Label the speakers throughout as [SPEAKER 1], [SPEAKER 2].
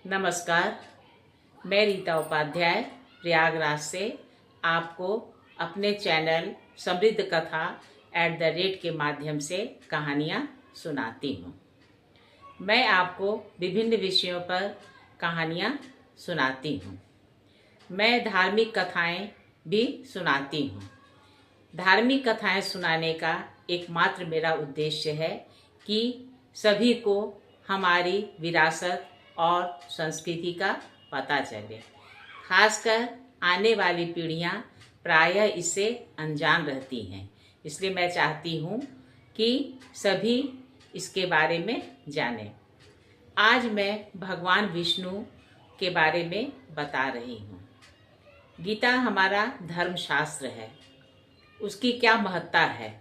[SPEAKER 1] नमस्कार, मैं रीता उपाध्याय प्रयागराज से आपको अपने चैनल समृद्ध कथा @ के माध्यम से कहानियाँ सुनाती हूँ। मैं आपको विभिन्न विषयों पर कहानियाँ सुनाती हूँ। मैं धार्मिक कथाएं भी सुनाती हूँ। धार्मिक कथाएं सुनाने का एकमात्र मेरा उद्देश्य है कि सभी को हमारी विरासत और संस्कृति का पता चले। खासकर आने वाली पीढ़ियां प्रायः इससे अनजान रहती हैं, इसलिए मैं चाहती हूँ कि सभी इसके बारे में जानें। आज मैं भगवान विष्णु के बारे में बता रही हूँ। गीता हमारा धर्मशास्त्र है, उसकी क्या महत्ता है,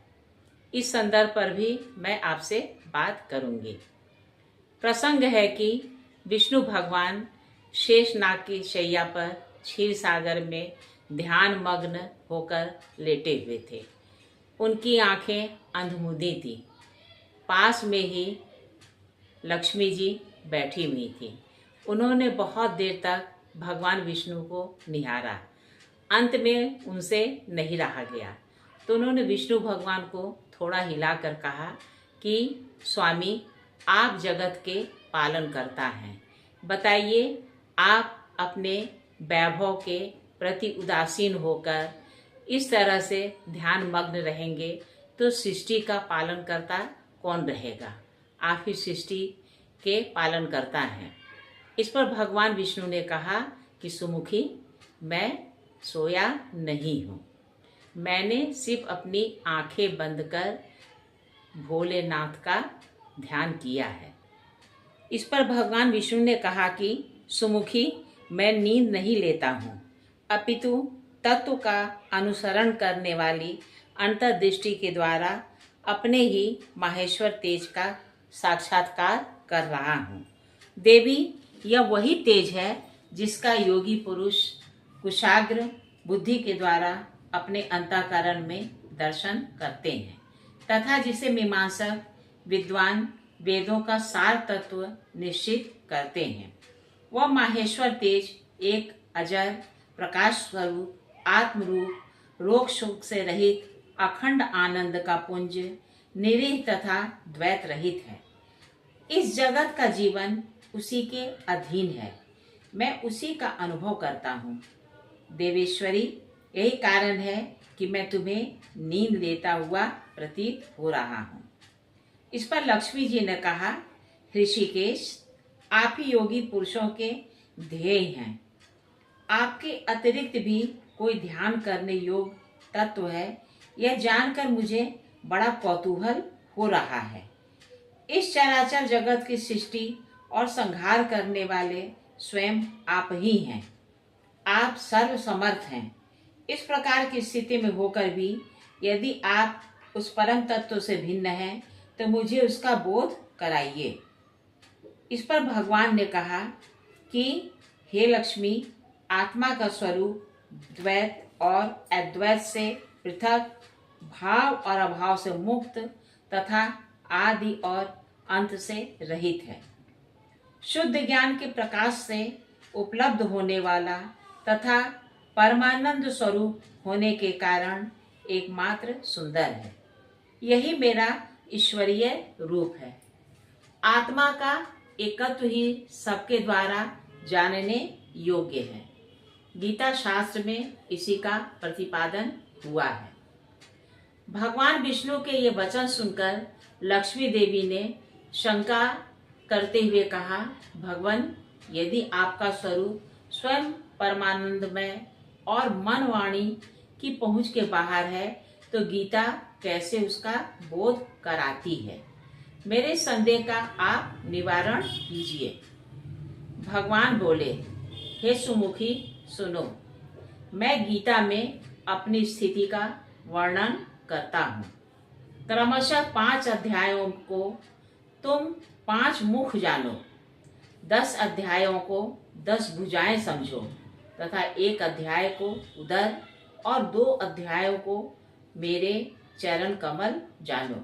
[SPEAKER 1] इस संदर्भ पर भी मैं आपसे बात करूँगी। प्रसंग है कि विष्णु भगवान शेषनाग की शैया पर क्षीर सागर में ध्यान मग्न होकर लेटे हुए थे। उनकी आंखें अंधमुंदी थी। पास में ही लक्ष्मी जी बैठी हुई थी। उन्होंने बहुत देर तक भगवान विष्णु को निहारा। अंत में उनसे नहीं रहा गया तो उन्होंने विष्णु भगवान को थोड़ा हिलाकर कहा कि स्वामी, आप जगत के पालन करता हैं, बताइए आप अपने वैभव के प्रति उदासीन होकर इस तरह से ध्यान मग्न रहेंगे तो सृष्टि का पालन करता कौन रहेगा? आप ही सृष्टि के पालन करता हैं। इस पर भगवान विष्णु ने कहा कि सुमुखी, मैं सोया नहीं हूँ, मैंने सिर्फ अपनी आंखें बंद कर भोलेनाथ का ध्यान किया है। इस पर भगवान विष्णु ने कहा कि सुमुखी, मैं नींद नहीं लेता हूँ, अपितु तत्व का अनुसरण करने वाली अंतर्दृष्टि के द्वारा अपने ही माहेश्वर तेज का साक्षात्कार कर रहा हूँ। देवी, यह वही तेज है जिसका योगी पुरुष कुशाग्र बुद्धि के द्वारा अपने अंतःकरण में दर्शन करते हैं तथा जिसे मीमांसक विद्वान वेदों का सार तत्व निश्चित करते हैं। वह माहेश्वर तेज एक अजर प्रकाश स्वरूप आत्मरूप रोग शोक से रहित अखंड आनंद का पुंज निरीह तथा द्वैत रहित है। इस जगत का जीवन उसी के अधीन है, मैं उसी का अनुभव करता हूँ। देवेश्वरी, यही कारण है कि मैं तुम्हें नींद लेता हुआ प्रतीत हो रहा हूँ। इस पर लक्ष्मी जी ने कहा, ऋषिकेश, आप ही योगी पुरुषों के ध्येय हैं। आपके अतिरिक्त भी कोई ध्यान करने योग्य तत्व है, यह जानकर मुझे बड़ा कौतूहल हो रहा है। इस चराचर जगत की सृष्टि और संहार करने वाले स्वयं आप ही हैं। आप सर्व समर्थ हैं। इस प्रकार की स्थिति में होकर भी यदि आप उस परम तत्व से भिन्न हैं तो मुझे उसका बोध कराइए। इस पर भगवान ने कहा कि हे लक्ष्मी, आत्मा का स्वरूप द्वैत और अद्वैत से पृथक, भाव और अभाव से मुक्त तथा आदि और अंत से रहित है। शुद्ध ज्ञान के प्रकाश से उपलब्ध होने वाला तथा परमानंद स्वरूप होने के कारण एकमात्र सुंदर है। यही मेरा ईश्वरीय रूप है। आत्मा का एकत्व ही सबके द्वारा जानने योग्य है। गीता शास्त्र में इसी का प्रतिपादन हुआ है। भगवान विष्णु के ये वचन सुनकर लक्ष्मी देवी ने शंका करते हुए कहा, भगवान, यदि आपका स्वरूप स्वयं परमानंदमय और मन वाणी की पहुंच के बाहर है तो गीता कैसे उसका बोध कराती है? मेरे संदेह का आप निवारण कीजिए। भगवान बोले, हे सुमुखी, सुनो, मैं गीता में अपनी स्थिति का वर्णन करता हूँ। क्रमशः 5 अध्यायों को तुम 5 मुख जानो, 10 अध्यायों को 10 भुजाएं समझो तथा 1 अध्याय को उदर और 2 अध्यायों को मेरे चरण कमल जानो।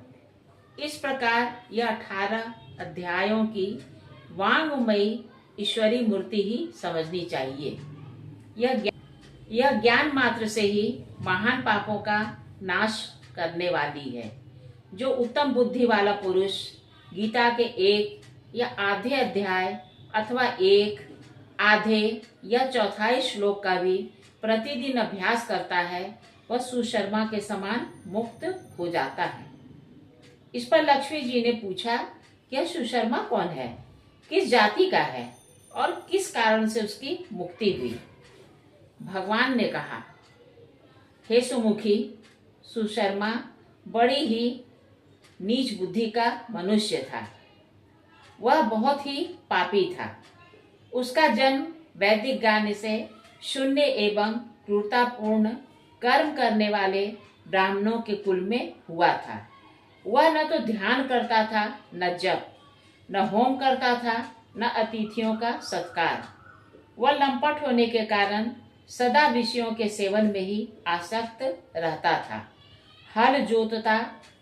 [SPEAKER 1] इस प्रकार यह 18 अध्यायों की वांगमयी ईश्वरीय मूर्ति ही समझनी चाहिए। यह ज्ञान मात्र से ही महान पापों का नाश करने वाली है। जो उत्तम बुद्धि वाला पुरुष गीता के एक या आधे अध्याय अथवा एक आधे या चौथाई श्लोक का भी प्रतिदिन अभ्यास करता है, वह सुशर्मा के समान मुक्त हो जाता है। इस पर लक्ष्मी जी ने पूछा, यह सुशर्मा कौन है, किस जाति का है और किस कारण से उसकी मुक्ति हुई? भगवान ने कहा, हे सुमुखी, सुशर्मा बड़ी ही नीच बुद्धि का मनुष्य था। वह बहुत ही पापी था। उसका जन्म वैदिक ज्ञान से शून्य एवं क्रूरतापूर्ण कर्म करने वाले ब्राह्मणों के कुल में हुआ था। वह न तो ध्यान करता था, न जप, न होम करता था, न अतिथियों का सत्कार। वह लंपट होने के कारण सदा विषयों के सेवन में ही आसक्त रहता था। हल जोतता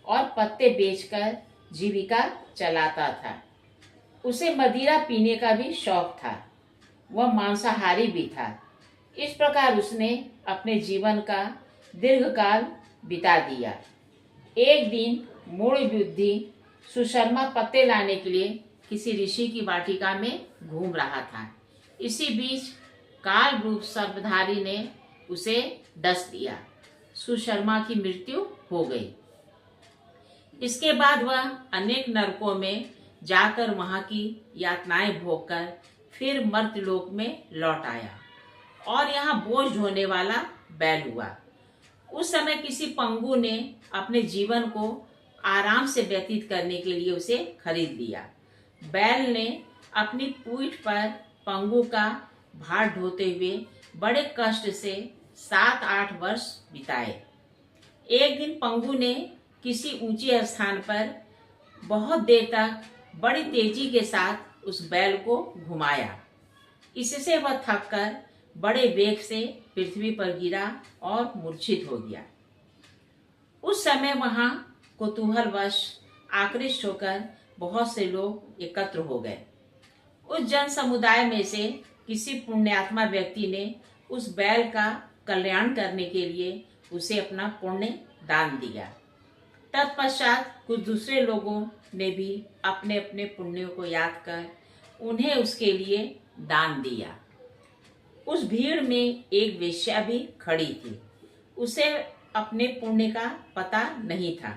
[SPEAKER 1] और पत्ते बेचकर जीविका चलाता था। उसे मदिरा पीने का भी शौक था। वह मांसाहारी भी था। इस प्रकार उसने अपने जीवन का दीर्घकाल बिता दिया। एक दिन मूढ़ बुद्धि सुशर्मा पत्ते लाने के लिए किसी ऋषि की वाटिका में घूम रहा था। इसी बीच काल रूप सर्पधारी ने उसे डस दिया। सुशर्मा की मृत्यु हो गई। इसके बाद वह अनेक नरकों में जाकर वहां की यातनाएं भोगकर फिर मर्त्यलोक में लौट आया और यहाँ बोझ ढोने वाला बैल हुआ। उस समय किसी पंगु ने अपने जीवन को आराम से व्यतीत करने के लिए उसे खरीद लिया। बैल ने अपनी पीठ पर पंगु का भार ढोते हुए बड़े कष्ट से 7-8 वर्ष बिताए। एक दिन पंगु ने किसी ऊंचे स्थान पर बहुत देर तक बड़ी तेजी के साथ उस बैल को घुमाया। इससे वह थककर बड़े वेग से पृथ्वी पर गिरा और मूर्छित हो गया। उस समय वहां कौतूहलवश आकृष्ट होकर बहुत से लोग एकत्र हो गए। उस जन समुदाय में से किसी पुण्यात्मा व्यक्ति ने उस बैल का कल्याण करने के लिए उसे अपना पुण्य दान दिया। तत्पश्चात कुछ दूसरे लोगों ने भी अपने अपने पुण्यों को याद कर उन्हें उसके लिए दान दिया। उस भीड़ में एक वेश्या भी खड़ी थी। उसे अपने पुण्य का पता नहीं था,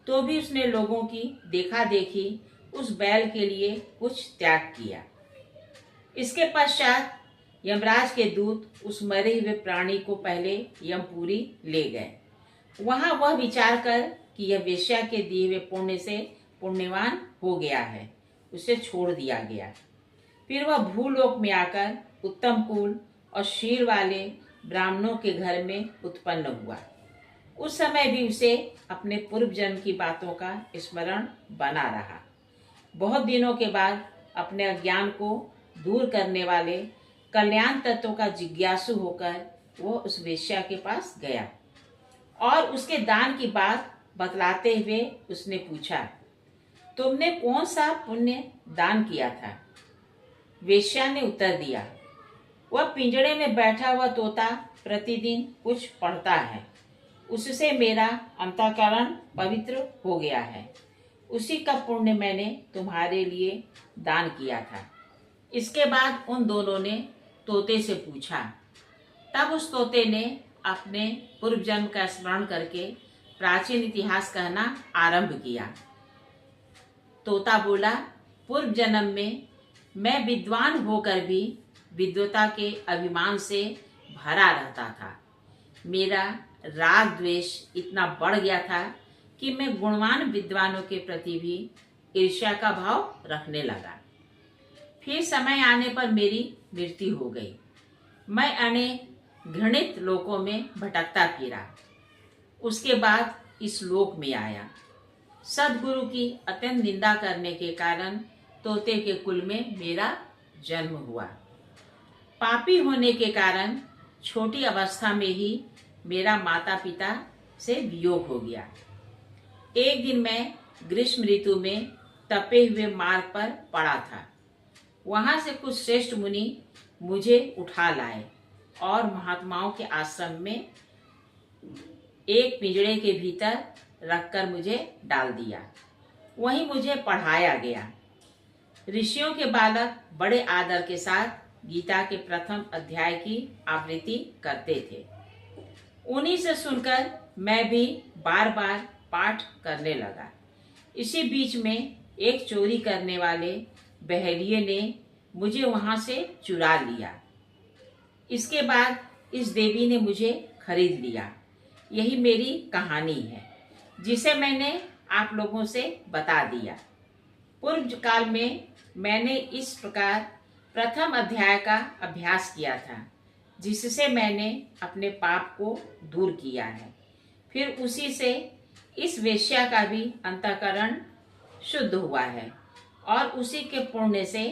[SPEAKER 1] तो भी उसने लोगों की देखा देखी उस बैल के लिए कुछ त्याग किया। इसके पश्चात यमराज के दूत उस मरे हुए प्राणी को पहले यमपुरी ले गए। वहां वह विचार कर कि यह वेश्या के दिए हुए पुण्य से पुण्यवान हो गया है, उसे छोड़ दिया गया। फिर वह भूलोक में आकर उत्तम कुल और शील वाले ब्राह्मणों के घर में उत्पन्न हुआ। उस समय भी उसे अपने पूर्व जन्म की बातों का स्मरण बना रहा। बहुत दिनों के बाद अपने अज्ञान को दूर करने वाले कल्याण तत्व का जिज्ञासु होकर वो उस वेश्या के पास गया और उसके दान की बात बतलाते हुए उसने पूछा, तुमने कौन सा पुण्य दान किया था? वेश्या ने उत्तर दिया, वह पिंजड़े में बैठा हुआ तोता प्रतिदिन कुछ पढ़ता है, उससे मेरा अंतःकरण पवित्र हो गया है। उसी का पुण्य मैंने तुम्हारे लिए दान किया था। इसके बाद उन दोनों ने तोते से पूछा। तब उस तोते ने अपने पूर्व जन्म का स्मरण करके प्राचीन इतिहास कहना आरंभ किया। तोता बोला, पूर्व जन्म में मैं विद्वान होकर भी विद्वता के अभिमान से भरा रहता था। मेरा राग द्वेष इतना बढ़ गया था कि मैं गुणवान विद्वानों के प्रति भी ईर्ष्या का भाव रखने लगा। फिर समय आने पर मेरी मृत्यु हो गई। मैं अनेक घृणित लोकों में भटकता फिरा। उसके बाद इस लोक में आया। सदगुरु की अत्यंत निंदा करने के कारण तोते के कुल में मेरा जन्म हुआ। पापी होने के कारण छोटी अवस्था में ही मेरा माता पिता से वियोग हो गया। एक दिन मैं ग्रीष्म ऋतु में तपे हुए मार्ग पर पड़ा था। वहां से कुछ श्रेष्ठ मुनि मुझे उठा लाए और महात्माओं के आश्रम में एक पिंजड़े के भीतर रखकर मुझे डाल दिया। वहीं मुझे पढ़ाया गया। ऋषियों के बालक बड़े आदर के साथ गीता के प्रथम अध्याय की आवृत्ति करते थे। उन्हीं से सुनकर मैं भी बार बार पाठ करने लगा। इसी बीच में एक चोरी करने वाले बहेलिये ने मुझे वहां से चुरा लिया। इसके बाद इस देवी ने मुझे खरीद लिया। यही मेरी कहानी है, जिसे मैंने आप लोगों से बता दिया। पूर्व काल में मैंने इस प्रकार प्रथम अध्याय का अभ्यास किया था, जिससे मैंने अपने पाप को दूर किया है। फिर उसी से इस वेश्या का भी अंतःकरण शुद्ध हुआ है और उसी के पुण्य से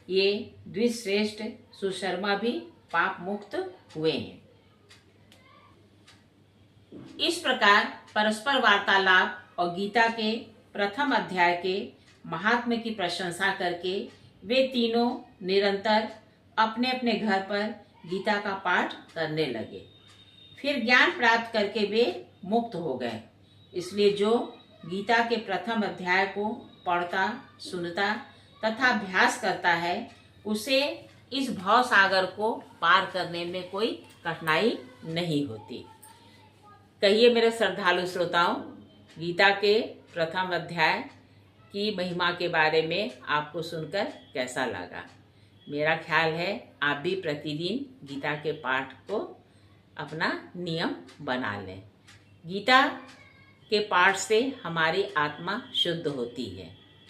[SPEAKER 1] ये द्विश्रेष्ठ सुशर्मा भी पाप मुक्त हुए हैं। इस प्रकार परस्पर वार्तालाप और गीता के प्रथम अध्याय के महात्म्य की प्रशंसा करके वे तीनों निरंतर अपने अपने घर पर गीता का पाठ करने लगे। फिर ज्ञान प्राप्त करके वे मुक्त हो गए। इसलिए जो गीता के प्रथम अध्याय को पढ़ता, सुनता तथा अभ्यास करता है, उसे इस भव सागर को पार करने में कोई कठिनाई नहीं होती। कहिए मेरे श्रद्धालु श्रोताओं, गीता के प्रथम अध्याय की महिमा के बारे में आपको सुनकर कैसा लगा? मेरा ख्याल है आप भी प्रतिदिन गीता के पाठ को अपना नियम बना लें। गीता के पाठ से हमारी आत्मा शुद्ध होती है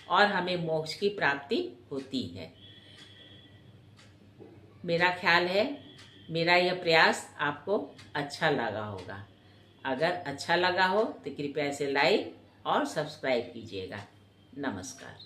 [SPEAKER 1] और हमें मोक्ष की प्राप्ति होती है। मेरा ख्याल है मेरा यह प्रयास आपको अच्छा लगा होगा। अगर अच्छा लगा हो तो कृपया इसे लाइक और सब्सक्राइब कीजिएगा। नमस्कार।